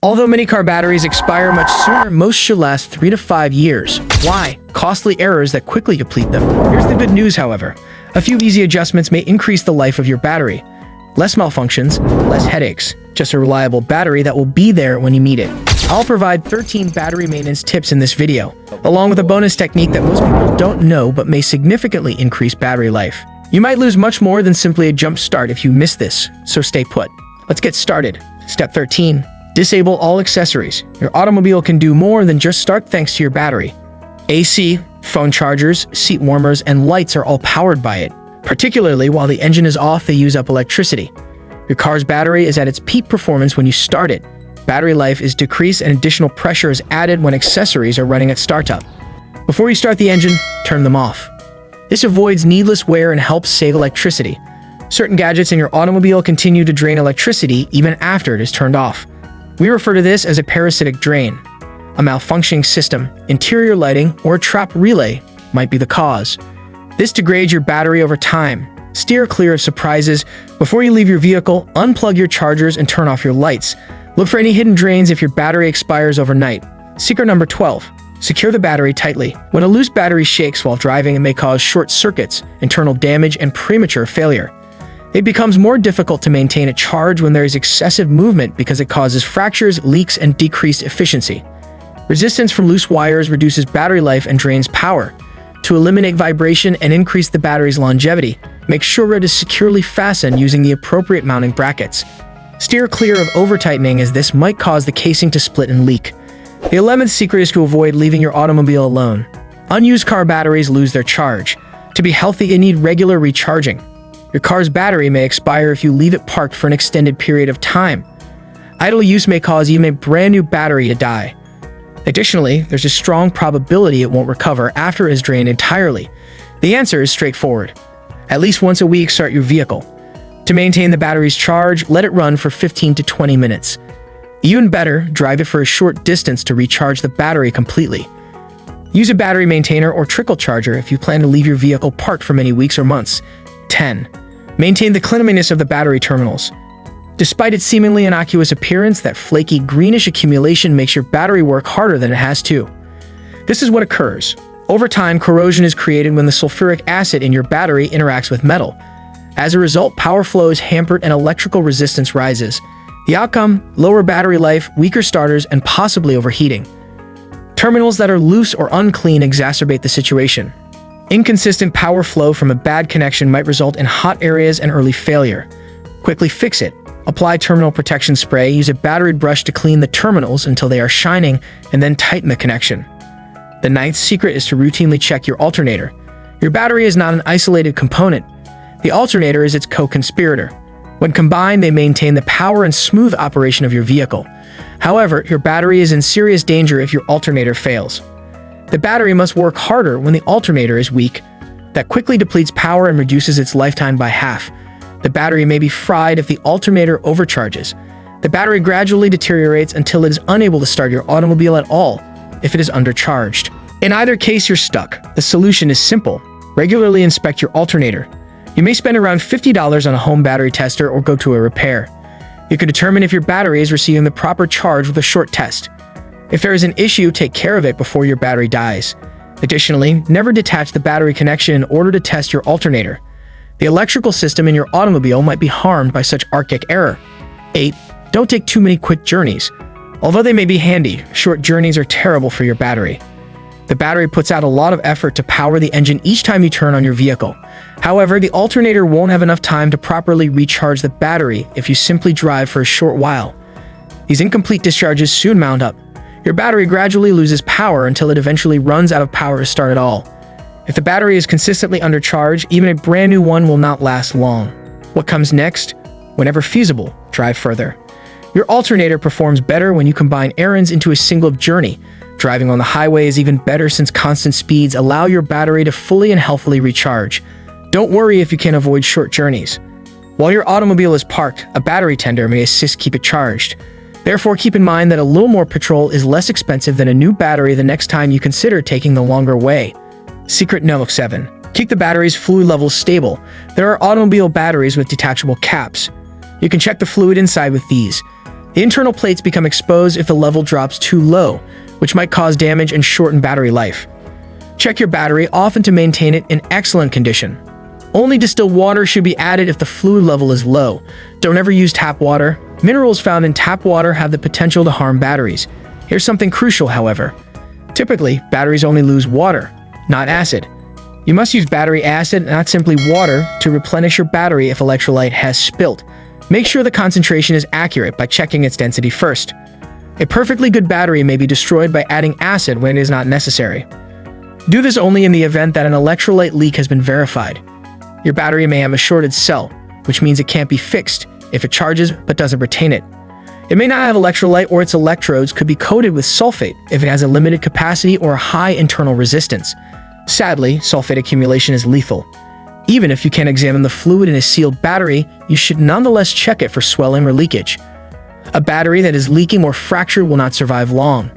Although many car batteries expire much sooner, most should last 3 to 5 years. Why? Costly errors that quickly deplete them. Here's the good news, however. A few easy adjustments may increase the life of your battery. Less malfunctions, less headaches. Just a reliable battery that will be there when you need it. I'll provide 13 battery maintenance tips in this video, along with a bonus technique that most people don't know but may significantly increase battery life. You might lose much more than simply a jump start if you miss this, so stay put. Let's get started. Step 13. Disable all accessories. Your automobile can do more than just start thanks to your battery. AC, phone chargers, seat warmers, and lights are all powered by it. Particularly while the engine is off, they use up electricity. Your car's battery is at its peak performance when you start it. Battery life is decreased and additional pressure is added when accessories are running at startup. Before you start the engine, turn them off. This avoids needless wear and helps save electricity. Certain gadgets in your automobile continue to drain electricity even after it is turned off. We refer to this as a parasitic drain. A malfunctioning system, interior lighting, or a trapped relay might be the cause. This degrades your battery over time. Steer clear of surprises. Before you leave your vehicle, unplug your chargers and turn off your lights. Look for any hidden drains if your battery expires overnight. Secret number 12. Secure the battery tightly. When a loose battery shakes while driving, it may cause short circuits, internal damage, and premature failure. It becomes more difficult to maintain a charge when there is excessive movement because it causes fractures, leaks, and decreased efficiency. Resistance from loose wires reduces battery life and drains power. To eliminate vibration and increase the battery's longevity, make sure it is securely fastened using the appropriate mounting brackets. Steer clear of over-tightening as this might cause the casing to split and leak. The 11th secret is to avoid leaving your automobile alone. Unused car batteries lose their charge. To be healthy, you need regular recharging. Your car's battery may expire if you leave it parked for an extended period of time. Idle use may cause even a brand new battery to die. Additionally, there's a strong probability it won't recover after it is drained entirely. The answer is straightforward. At least once a week, start your vehicle. To maintain the battery's charge, let it run for 15 to 20 minutes. Even better, drive it for a short distance to recharge the battery completely. Use a battery maintainer or trickle charger if you plan to leave your vehicle parked for many weeks or months. 10. Maintain the cleanliness of the battery terminals. Despite its seemingly innocuous appearance, that flaky greenish accumulation makes your battery work harder than it has to. This is what occurs. Over time, corrosion is created when the sulfuric acid in your battery interacts with metal. As a result, power flow is hampered and electrical resistance rises. The outcome? Lower battery life, weaker starters, and possibly overheating. Terminals that are loose or unclean exacerbate the situation. Inconsistent power flow from a bad connection might result in hot areas and early failure. Quickly fix it. Apply terminal protection spray, use a battery brush to clean the terminals until they are shining, and then tighten the connection. The 9th secret is to routinely check your alternator. Your battery is not an isolated component. The alternator is its co-conspirator. When combined, they maintain the power and smooth operation of your vehicle. However, your battery is in serious danger if your alternator fails. The battery must work harder when the alternator is weak. That quickly depletes power and reduces its lifetime by half. The battery may be fried if the alternator overcharges. The battery gradually deteriorates until it is unable to start your automobile at all if it is undercharged. In either case, you're stuck. The solution is simple. Regularly inspect your alternator. You may spend around $50 on a home battery tester or go to a repair. You can determine if your battery is receiving the proper charge with a short test. If there is an issue, take care of it before your battery dies. Additionally, never detach the battery connection in order to test your alternator. The electrical system in your automobile might be harmed by such archaic error. 8. Don't take too many quick journeys. Although they may be handy, short journeys are terrible for your battery. The battery puts out a lot of effort to power the engine each time you turn on your vehicle. However, the alternator won't have enough time to properly recharge the battery if you simply drive for a short while. These incomplete discharges soon mount up. Your battery gradually loses power until it eventually runs out of power to start at all. If the battery is consistently undercharged, even a brand new one will not last long. What comes next? Whenever feasible, drive further. Your alternator performs better when you combine errands into a single journey. Driving on the highway is even better since constant speeds allow your battery to fully and healthily recharge. Don't worry if you can avoid short journeys. While your automobile is parked, a battery tender may assist keep it charged. Therefore, keep in mind that a little more petrol is less expensive than a new battery the next time you consider taking the longer way. Secret number 7. Keep the battery's fluid levels stable. There are automobile batteries with detachable caps. You can check the fluid inside with these. The internal plates become exposed if the level drops too low, which might cause damage and shorten battery life. Check your battery often to maintain it in excellent condition. Only distilled water should be added if the fluid level is low. Don't ever use tap water. Minerals found in tap water have the potential to harm batteries. Here's something crucial, however. Typically, batteries only lose water, not acid. You must use battery acid, not simply water, to replenish your battery if electrolyte has spilt. Make sure the concentration is accurate by checking its density first. A perfectly good battery may be destroyed by adding acid when it is not necessary. Do this only in the event that an electrolyte leak has been verified. Your battery may have a shorted cell, which means it can't be fixed if it charges but doesn't retain it. It may not have electrolyte, or its electrodes could be coated with sulfate if it has a limited capacity or a high internal resistance. Sadly, sulfate accumulation is lethal. Even if you can't examine the fluid in a sealed battery, you should nonetheless check it for swelling or leakage. A battery that is leaking or fractured will not survive long.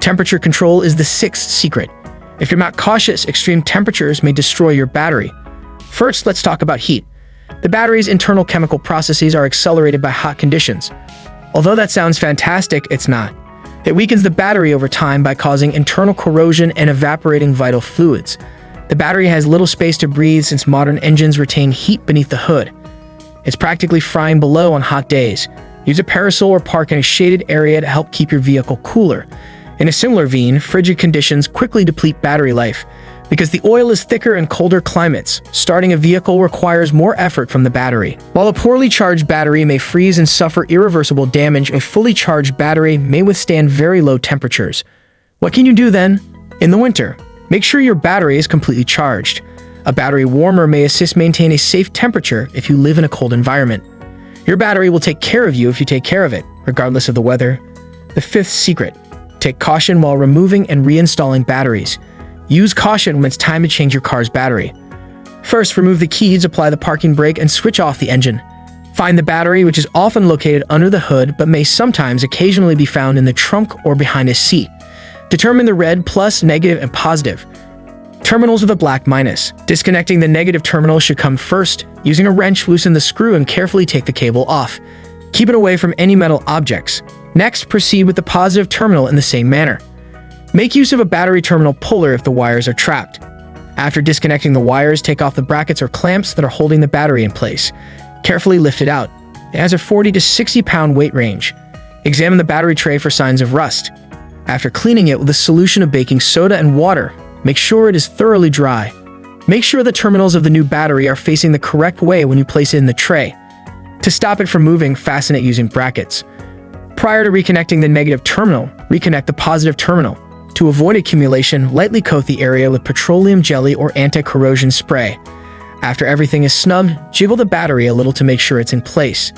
Temperature control is the sixth secret. If you're not cautious, extreme temperatures may destroy your battery. First, let's talk about heat. The battery's internal chemical processes are accelerated by hot conditions. Although that sounds fantastic, it's not. It weakens the battery over time by causing internal corrosion and evaporating vital fluids. The battery has little space to breathe since modern engines retain heat beneath the hood. It's practically frying below on hot days. Use a parasol or park in a shaded area to help keep your vehicle cooler. In a similar vein, frigid conditions quickly deplete battery life. Because the oil is thicker in colder climates, starting a vehicle requires more effort from the battery. While a poorly charged battery may freeze and suffer irreversible damage, a fully charged battery may withstand very low temperatures. What can you do then? In the winter, make sure your battery is completely charged. A battery warmer may assist maintain a safe temperature if you live in a cold environment. Your battery will take care of you if you take care of it, regardless of the weather. The fifth secret: take caution while removing and reinstalling batteries. Use caution when it's time to change your car's battery. First, remove the keys, apply the parking brake, and switch off the engine. Find the battery, which is often located under the hood but may sometimes occasionally be found in the trunk or behind a seat. Determine the red, plus, negative, and positive terminals with a black minus. Disconnecting the negative terminal should come first. Using a wrench, loosen the screw and carefully take the cable off. Keep it away from any metal objects. Next, proceed with the positive terminal in the same manner. Make use of a battery terminal puller if the wires are trapped. After disconnecting the wires, take off the brackets or clamps that are holding the battery in place. Carefully lift it out. It has a 40 to 60 pound weight range. Examine the battery tray for signs of rust. After cleaning it with a solution of baking soda and water, make sure it is thoroughly dry. Make sure the terminals of the new battery are facing the correct way when you place it in the tray. To stop it from moving, fasten it using brackets. Prior to reconnecting the negative terminal, reconnect the positive terminal. To avoid accumulation, lightly coat the area with petroleum jelly or anti-corrosion spray. After everything is snugged, jiggle the battery a little to make sure it's in place.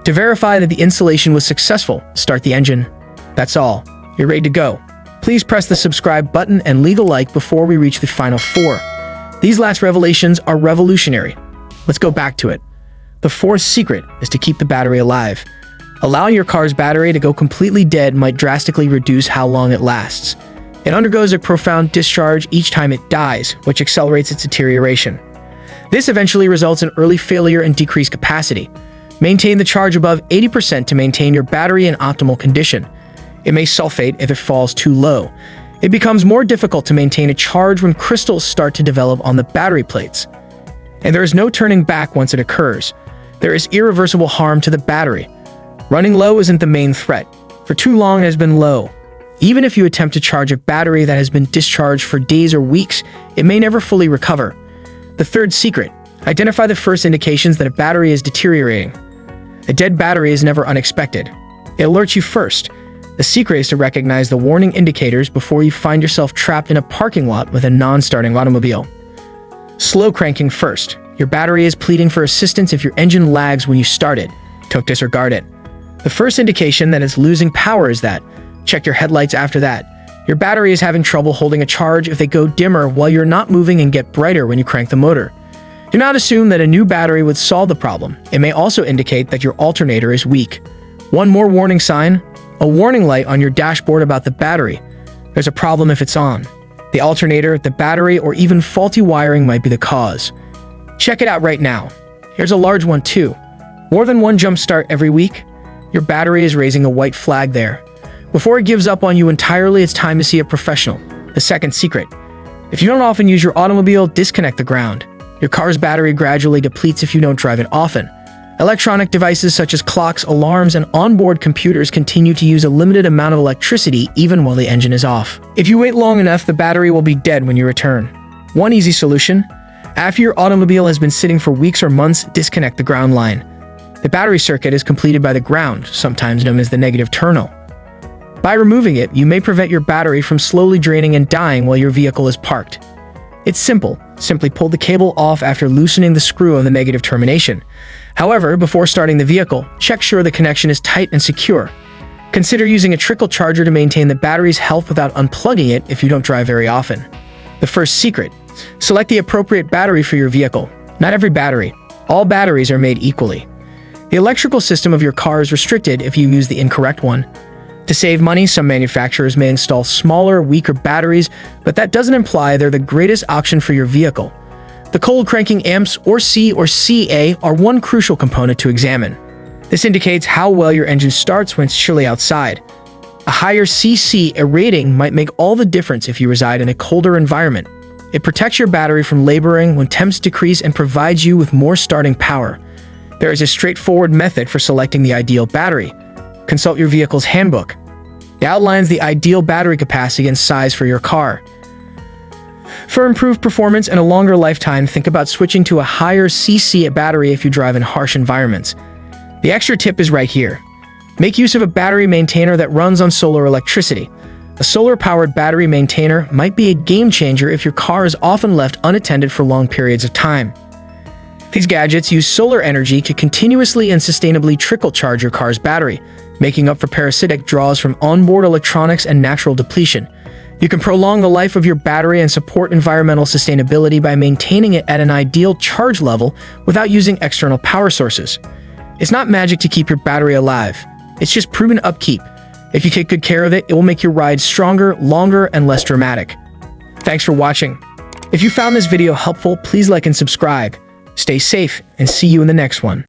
To verify that the installation was successful, start the engine. That's all. You're ready to go. Please press the subscribe button and leave a like before we reach the final 4. These last revelations are revolutionary. Let's go back to it. The fourth secret is to keep the battery alive. Allowing your car's battery to go completely dead might drastically reduce how long it lasts. It undergoes a profound discharge each time it dies, which accelerates its deterioration. This eventually results in early failure and decreased capacity. Maintain the charge above 80% to maintain your battery in optimal condition. It may sulfate if it falls too low. It becomes more difficult to maintain a charge when crystals start to develop on the battery plates. And there is no turning back once it occurs. There is irreversible harm to the battery. Running low isn't the main threat. For too long it has been low. Even if you attempt to charge a battery that has been discharged for days or weeks, it may never fully recover. The third secret: identify the first indications that a battery is deteriorating. A dead battery is never unexpected. It alerts you first. The secret is to recognize the warning indicators before you find yourself trapped in a parking lot with a non-starting automobile. Slow cranking first. Your battery is pleading for assistance if your engine lags when you start it. Don't disregard it. The first indication that it's losing power is that. Check your headlights after that. Your battery is having trouble holding a charge if they go dimmer while you're not moving and get brighter when you crank the motor. Do not assume that a new battery would solve the problem. It may also indicate that your alternator is weak. One more warning sign: a warning light on your dashboard about the battery. There's a problem if it's on. The alternator, the battery, or even faulty wiring might be the cause. Check it out right now. Here's a large one too. More than one jump start every week? Your battery is raising a white flag there. Before it gives up on you entirely, it's time to see a professional. The second secret. If you don't often use your automobile, disconnect the ground. Your car's battery gradually depletes if you don't drive it often. Electronic devices such as clocks, alarms, and onboard computers continue to use a limited amount of electricity even while the engine is off. If you wait long enough, the battery will be dead when you return. One easy solution: after your automobile has been sitting for weeks or months, disconnect the ground line. The battery circuit is completed by the ground, sometimes known as the negative terminal. By removing it, you may prevent your battery from slowly draining and dying while your vehicle is parked. It's simple. Simply pull the cable off after loosening the screw on the negative termination. However, before starting the vehicle, check sure the connection is tight and secure. Consider using a trickle charger to maintain the battery's health without unplugging it if you don't drive very often. The first secret: select the appropriate battery for your vehicle. Not every battery. All batteries are made equally. The electrical system of your car is restricted if you use the incorrect one. To save money, some manufacturers may install smaller, weaker batteries, but that doesn't imply they're the greatest option for your vehicle. The cold cranking amps, or C or CA, are one crucial component to examine. This indicates how well your engine starts when it's chilly outside. A higher CC rating might make all the difference if you reside in a colder environment. It protects your battery from laboring when temps decrease and provides you with more starting power. There is a straightforward method for selecting the ideal battery. Consult your vehicle's handbook. It outlines the ideal battery capacity and size for your car. For improved performance and a longer lifetime, think about switching to a higher CC battery if you drive in harsh environments. The extra tip is right here. Make use of a battery maintainer that runs on solar electricity. A solar-powered battery maintainer might be a game changer if your car is often left unattended for long periods of time. These gadgets use solar energy to continuously and sustainably trickle charge your car's battery, making up for parasitic draws from onboard electronics and natural depletion. You can prolong the life of your battery and support environmental sustainability by maintaining it at an ideal charge level without using external power sources. It's not magic to keep your battery alive. It's just proven upkeep. If you take good care of it, it will make your ride stronger, longer, and less dramatic. Thanks for watching. If you found this video helpful, please like and subscribe. Stay safe, and see you in the next one.